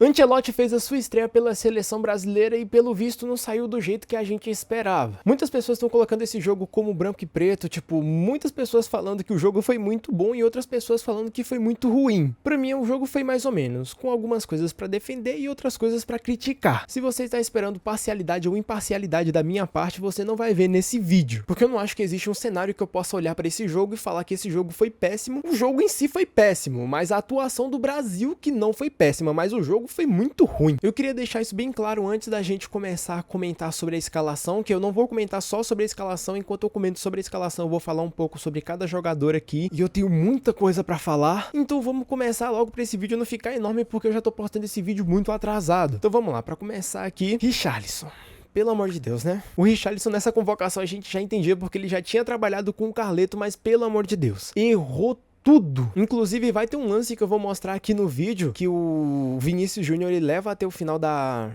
Ancelotti fez a sua estreia pela seleção brasileira e pelo visto não saiu do jeito que a gente esperava. Muitas pessoas estão colocando esse jogo como branco e preto, tipo, muitas pessoas falando que o jogo foi muito bom e outras pessoas falando que foi muito ruim. Pra mim o jogo foi mais ou menos, com algumas coisas pra defender e outras coisas pra criticar. Se você está esperando parcialidade ou imparcialidade da minha parte, você não vai ver nesse vídeo, porque eu não acho que existe um cenário que eu possa olhar pra esse jogo e falar que esse jogo foi péssimo. O jogo em si foi péssimo, mas a atuação do Brasil que não foi péssima, mas o jogo foi muito ruim. Eu queria deixar isso bem claro antes da gente começar a comentar sobre a escalação, que eu não vou comentar só sobre a escalação. Enquanto eu comento sobre a escalação, eu vou falar um pouco sobre cada jogador aqui, e eu tenho muita coisa pra falar, então vamos começar logo pra esse vídeo não ficar enorme, porque eu já tô postando esse vídeo muito atrasado. Então vamos lá, pra começar aqui, Richarlison. Pelo amor de Deus, né? O Richarlison nessa convocação a gente já entendia porque ele já tinha trabalhado com o Carleto, mas pelo amor de Deus, errou tudo. Inclusive vai ter um lance que eu vou mostrar aqui no vídeo, que o Vinícius Júnior ele leva até o final da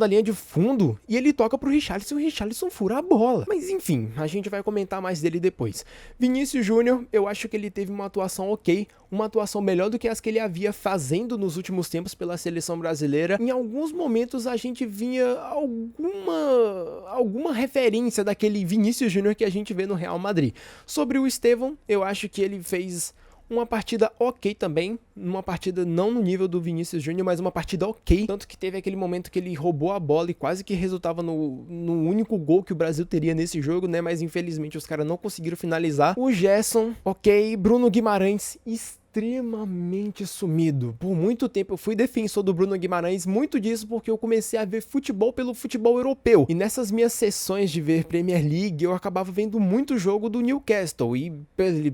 linha de fundo e ele toca pro Richarlison e o Richarlison fura a bola. Mas enfim, a gente vai comentar mais dele depois. Vinícius Júnior, eu acho que ele teve uma atuação ok, uma atuação melhor do que as que ele havia fazendo nos últimos tempos pela seleção brasileira. Em alguns momentos a gente vinha alguma referência daquele Vinícius Júnior que a gente vê no Real Madrid. Sobre o Estevão, eu acho que ele fez uma partida ok também, uma partida não no nível do Vinícius Júnior, mas uma partida ok, tanto que teve aquele momento que ele roubou a bola e quase que resultava no único gol que o Brasil teria nesse jogo, né, mas infelizmente os caras não conseguiram finalizar. O Gerson, ok, Bruno Guimarães, extremamente sumido. Por muito tempo eu fui defensor do Bruno Guimarães, muito disso porque eu comecei a ver futebol pelo futebol europeu, e nessas minhas sessões de ver Premier League eu acabava vendo muito jogo do Newcastle, e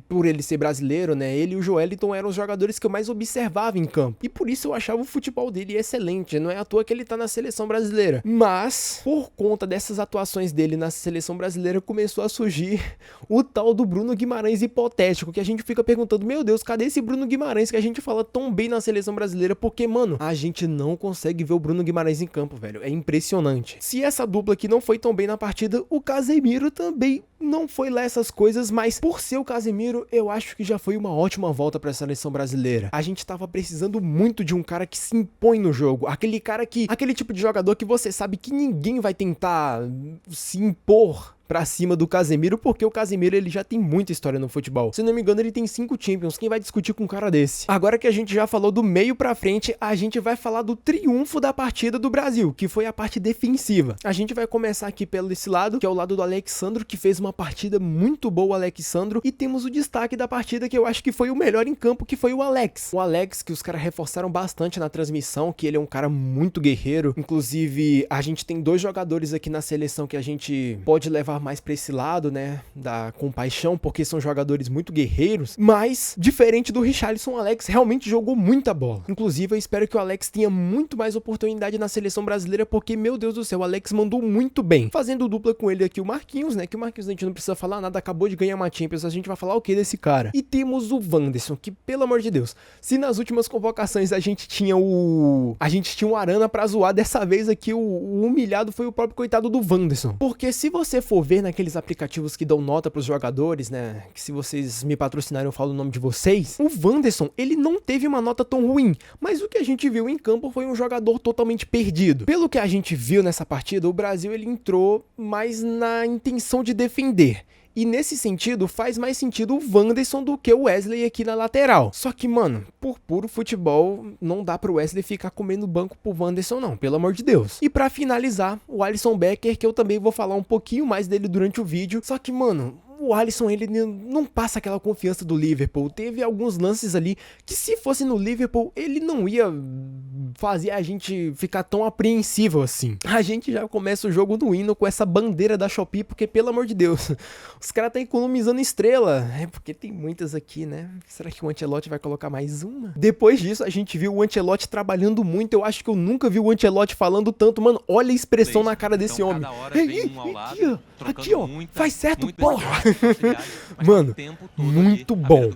por ele ser brasileiro, né, ele e o Joelinton eram os jogadores que eu mais observava em campo, e por isso eu achava o futebol dele excelente. Não é à toa que ele tá na seleção brasileira, mas por conta dessas atuações dele na seleção brasileira começou a surgir o tal do Bruno Guimarães hipotético, que a gente fica perguntando, meu Deus, cadê esse Bruno Guimarães que a gente fala tão bem na seleção brasileira? Porque, mano, a gente não consegue ver o Bruno Guimarães em campo, velho. É impressionante. Se essa dupla aqui não foi tão bem na partida, o Casemiro também não foi lá essas coisas, mas por ser o Casemiro, eu acho que já foi uma ótima volta pra seleção brasileira. A gente tava precisando muito de um cara que se impõe no jogo, aquele tipo de jogador que você sabe que ninguém vai tentar se impor pra cima do Casemiro, porque o Casemiro ele já tem muita história no futebol. Se não me engano, ele tem 5 Champions. Quem vai discutir com um cara desse? Agora que a gente já falou do meio pra frente, a gente vai falar do triunfo da partida do Brasil, que foi a parte defensiva. A gente vai começar aqui pelo esse lado, que é o lado do Alex Sandro, que fez uma partida muito boa, o Alex Sandro, e temos o destaque da partida, que eu acho que foi o melhor em campo, que foi o Alex. O Alex, que os caras reforçaram bastante na transmissão, que ele é um cara muito guerreiro. Inclusive, a gente tem 2 jogadores aqui na seleção que a gente pode levar mais pra esse lado, né, da compaixão, porque são jogadores muito guerreiros, mas diferente do Richarlison, o Alex realmente jogou muita bola. Inclusive, eu espero que o Alex tenha muito mais oportunidade na seleção brasileira, porque, meu Deus do céu, o Alex mandou muito bem. Fazendo dupla com ele aqui o Marquinhos, né, que o Marquinhos a gente não precisa falar nada, acabou de ganhar uma Champions, a gente vai falar o que desse cara? E temos o Wanderson, que, pelo amor de Deus, se nas últimas convocações a gente tinha o Arana pra zoar, dessa vez aqui o humilhado foi o próprio coitado do Wanderson. Porque se você for ver naqueles aplicativos que dão nota pros jogadores, né, que se vocês me patrocinarem eu falo o nome de vocês, o Wanderson, ele não teve uma nota tão ruim, mas o que a gente viu em campo foi um jogador totalmente perdido. Pelo que a gente viu nessa partida, o Brasil ele entrou mais na intenção de defender. E nesse sentido, faz mais sentido o Wanderson do que o Wesley aqui na lateral. Só que, mano, por puro futebol, não dá pro Wesley ficar comendo banco pro Wanderson não, pelo amor de Deus. E pra finalizar, o Alisson Becker, que eu também vou falar um pouquinho mais dele durante o vídeo. Só que, mano, o Alisson, ele não passa aquela confiança do Liverpool. Teve alguns lances ali que, se fosse no Liverpool, ele não ia fazer a gente ficar tão apreensivo assim. A gente já começa o jogo no hino com essa bandeira da Shopee, porque, pelo amor de Deus, os caras tá economizando estrela. É porque tem muitas aqui, né? Será que o Ancelotti vai colocar mais uma? Depois disso, a gente viu o Ancelotti trabalhando muito. Eu acho que eu nunca vi o Ancelotti falando tanto. Mano, olha a expressão na cara desse homem. Aqui, ó, faz certo, porra! Mano, muito bom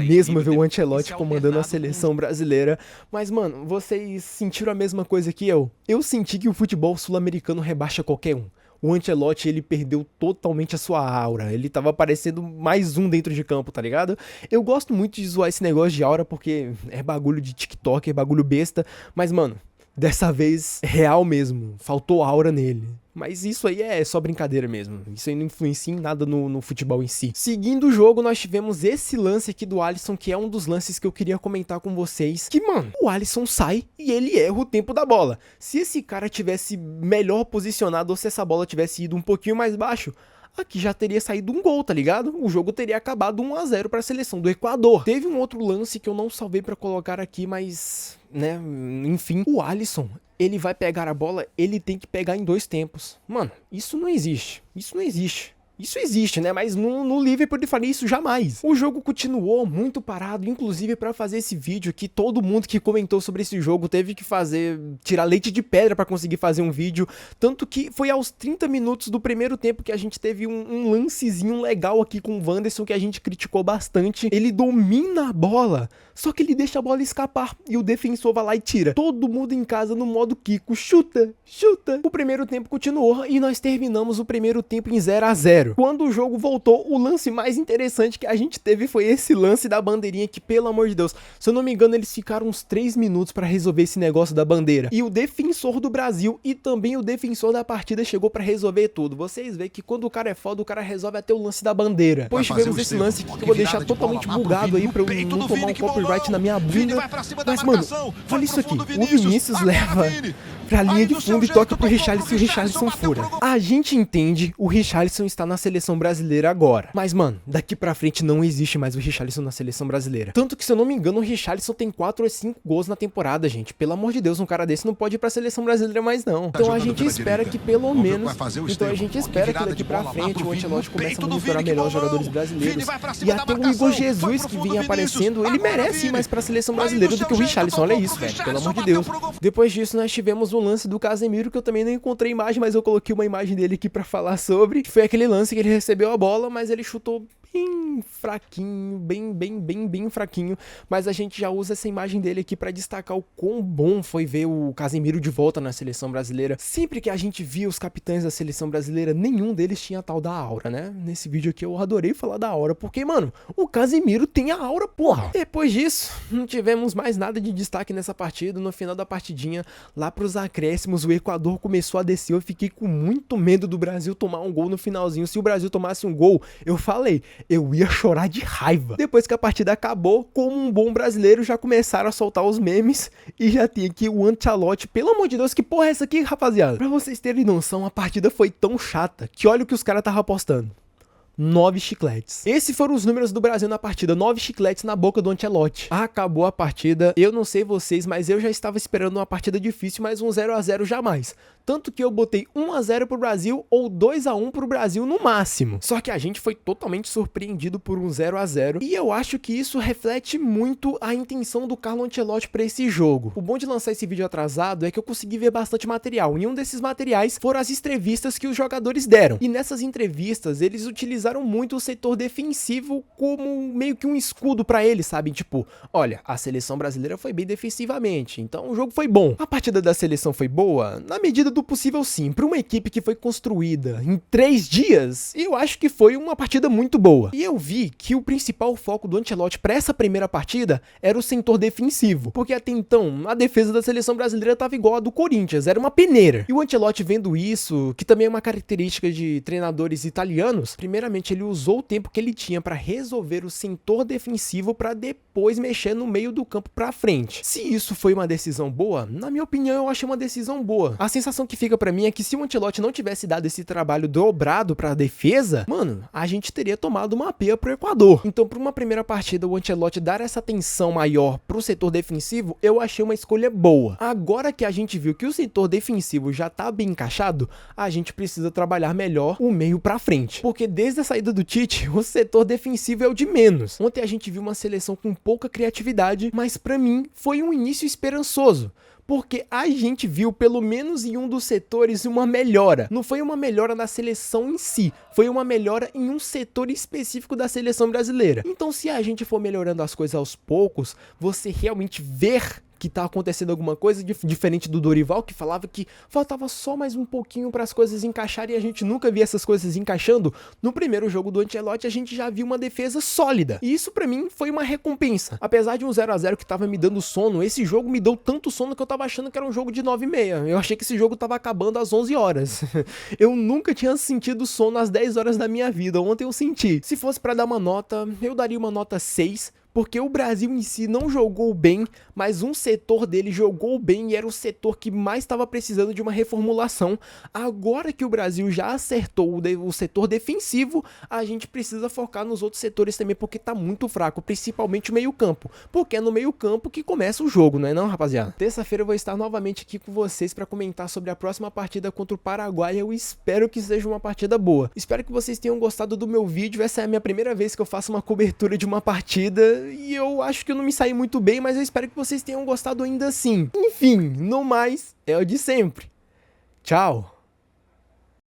mesmo ver o Ancelotti comandando a seleção brasileira. Mas, mano, vocês sentiram a mesma coisa que eu? Eu senti que o futebol sul-americano rebaixa qualquer um. o Ancelotti, ele perdeu totalmente a sua aura. Ele tava parecendo mais um dentro de campo, tá ligado? Eu gosto muito de zoar esse negócio de aura porque é bagulho de TikTok, é bagulho besta, mas, mano, dessa vez, real mesmo, faltou aura nele. Mas isso aí é só brincadeira mesmo. Isso aí não influencia em nada no futebol em si. Seguindo o jogo, nós tivemos esse lance aqui do Alisson, que é um dos lances que eu queria comentar com vocês. Que, mano, o Alisson sai e ele erra o tempo da bola. Se esse cara tivesse melhor posicionado ou se essa bola tivesse ido um pouquinho mais baixo, aqui já teria saído um gol, tá ligado? O jogo teria acabado 1 a 0 para a seleção do Equador. Teve um outro lance que eu não salvei para colocar aqui, mas, né, enfim, o Alisson, ele vai pegar a bola, ele tem que pegar em 2 tempos. Mano, isso não existe. Isso não existe. Isso existe, né? Mas no Liverpool ele faria isso jamais. O jogo continuou muito parado, inclusive para fazer esse vídeo aqui, todo mundo que comentou sobre esse jogo teve que tirar leite de pedra para conseguir fazer um vídeo, tanto que foi aos 30 minutos do primeiro tempo que a gente teve um lancezinho legal aqui com o Wanderson que a gente criticou bastante. Ele domina a bola, só que ele deixa a bola escapar e o defensor vai lá e tira. Todo mundo em casa no modo Kiko, chuta, chuta. O primeiro tempo continuou e nós terminamos o primeiro tempo em 0 a 0. Quando o jogo voltou, o lance mais interessante que a gente teve foi esse lance da bandeirinha que, pelo amor de Deus, se eu não me engano, eles ficaram uns 3 minutos pra resolver esse negócio da bandeira. E o defensor do Brasil e também o defensor da partida chegou pra resolver tudo. Vocês veem que quando o cara é foda, o cara resolve até o lance da bandeira. Depois tivemos esse lance aqui que eu vou deixar totalmente bugado aí pra eu não tomar um copyright na minha bunda. Mas, mano, olha isso aqui. O Vinícius leva pra linha de fundo e toca pro Richarlison e o Richarlison fura. A gente entende, o Richarlison está na seleção brasileira agora. Mas, mano, daqui pra frente não existe mais o Richarlison na seleção brasileira. Tanto que, se eu não me engano, o Richarlison tem 4 ou 5 gols na temporada, gente. Pelo amor de Deus, um cara desse não pode ir pra seleção brasileira mais, não. Então a gente espera que pelo menos... Então a gente espera que daqui pra frente o Ancelotti comece a monitorar melhor os jogadores brasileiros. E até o Igor Jesus, que vinha aparecendo, ele merece ir mais pra seleção brasileira do que o Richarlison. Olha isso, velho. Pelo amor de Deus. Depois disso, nós tivemos um lance do Casemiro, que eu também não encontrei imagem, mas eu coloquei uma imagem dele aqui pra falar sobre. Que foi aquele lance que ele recebeu a bola, mas ele chutou bem fraquinho, bem fraquinho, mas a gente já usa essa imagem dele aqui pra destacar o quão bom foi ver o Casemiro de volta na seleção brasileira. Sempre que a gente via os capitães da seleção brasileira, nenhum deles tinha a tal da aura, né? Nesse vídeo aqui eu adorei falar da aura, porque, mano, o Casemiro tem a aura, porra! Depois disso, não tivemos mais nada de destaque nessa partida. No final da partidinha, lá pros acréscimos, o Equador começou a descer. Eu fiquei com muito medo do Brasil tomar um gol no finalzinho. Se o Brasil tomasse um gol, eu falei, eu ia chorar de raiva. Depois que a partida acabou, como um bom brasileiro, já começaram a soltar os memes e já tem aqui o Ancelotti. Pelo amor de Deus, que porra é essa aqui, rapaziada? Pra vocês terem noção, a partida foi tão chata que olha o que os caras estavam apostando. 9 chicletes. Esses foram os números do Brasil na partida. 9 chicletes na boca do Ancelotti. Acabou a partida. Eu não sei vocês, mas eu já estava esperando uma partida difícil, mas um 0 a 0 jamais. Tanto que eu botei 1 a 0 pro Brasil ou 2 a 1 pro Brasil no máximo. Só que a gente foi totalmente surpreendido por um 0 a 0 e eu acho que isso reflete muito a intenção do Carlo Ancelotti para esse jogo. O bom de lançar esse vídeo atrasado é que eu consegui ver bastante material. E um desses materiais foram as entrevistas que os jogadores deram. E nessas entrevistas, eles utilizaram muito o setor defensivo como meio que um escudo pra eles, sabe? Tipo, olha, a seleção brasileira foi bem defensivamente, então o jogo foi bom. A partida da seleção foi boa? Na medida do possível, sim. Pra uma equipe que foi construída em 3 dias, eu acho que foi uma partida muito boa. E eu vi que o principal foco do Ancelotti pra essa primeira partida era o setor defensivo, porque até então a defesa da seleção brasileira tava igual a do Corinthians, era uma peneira. E o Ancelotti, vendo isso, que também é uma característica de treinadores italianos, primeiramente ele usou o tempo que ele tinha para resolver o setor defensivo para depois mexer no meio do campo para frente. Se isso foi uma decisão boa, na minha opinião eu achei uma decisão boa. A sensação que fica para mim é que se o Ancelotti não tivesse dado esse trabalho dobrado para a defesa, mano, a gente teria tomado uma peia pro Equador. Então, para uma primeira partida, o Ancelotti dar essa atenção maior pro setor defensivo, eu achei uma escolha boa. Agora que a gente viu que o setor defensivo já tá bem encaixado, a gente precisa trabalhar melhor o meio para frente, porque desde a saída do Tite, o setor defensivo é o de menos. Ontem a gente viu uma seleção com pouca criatividade, mas pra mim foi um início esperançoso, porque a gente viu pelo menos em um dos setores uma melhora. Não foi uma melhora na seleção em si, foi uma melhora em um setor específico da seleção brasileira. Então, se a gente for melhorando as coisas aos poucos, você realmente ver que tá acontecendo alguma coisa, diferente do Dorival, que falava que faltava só mais um pouquinho para as coisas encaixarem e a gente nunca via essas coisas encaixando. No primeiro jogo do Ancelotti a gente já viu uma defesa sólida, e isso pra mim foi uma recompensa. Apesar de um 0 a 0 que tava me dando sono, esse jogo me deu tanto sono que eu tava achando que era um jogo de 9h30. Eu achei que esse jogo tava acabando às 11 horas. Eu nunca tinha sentido sono às 10 horas da minha vida, ontem eu senti. Se fosse pra dar uma nota, eu daria uma nota 6, porque o Brasil em si não jogou bem, mas um setor dele jogou bem e era o setor que mais estava precisando de uma reformulação. Agora que o Brasil já acertou o setor defensivo, a gente precisa focar nos outros setores também, porque tá muito fraco, principalmente o meio-campo, porque é no meio-campo que começa o jogo, não é não, rapaziada? Terça-feira eu vou estar novamente aqui com vocês para comentar sobre a próxima partida contra o Paraguai. Eu espero que seja uma partida boa. Espero que vocês tenham gostado do meu vídeo. Essa é a minha primeira vez que eu faço uma cobertura de uma partida e eu acho que eu não me saí muito bem, mas eu espero que vocês tenham gostado ainda assim. Enfim, no mais, é o de sempre. Tchau!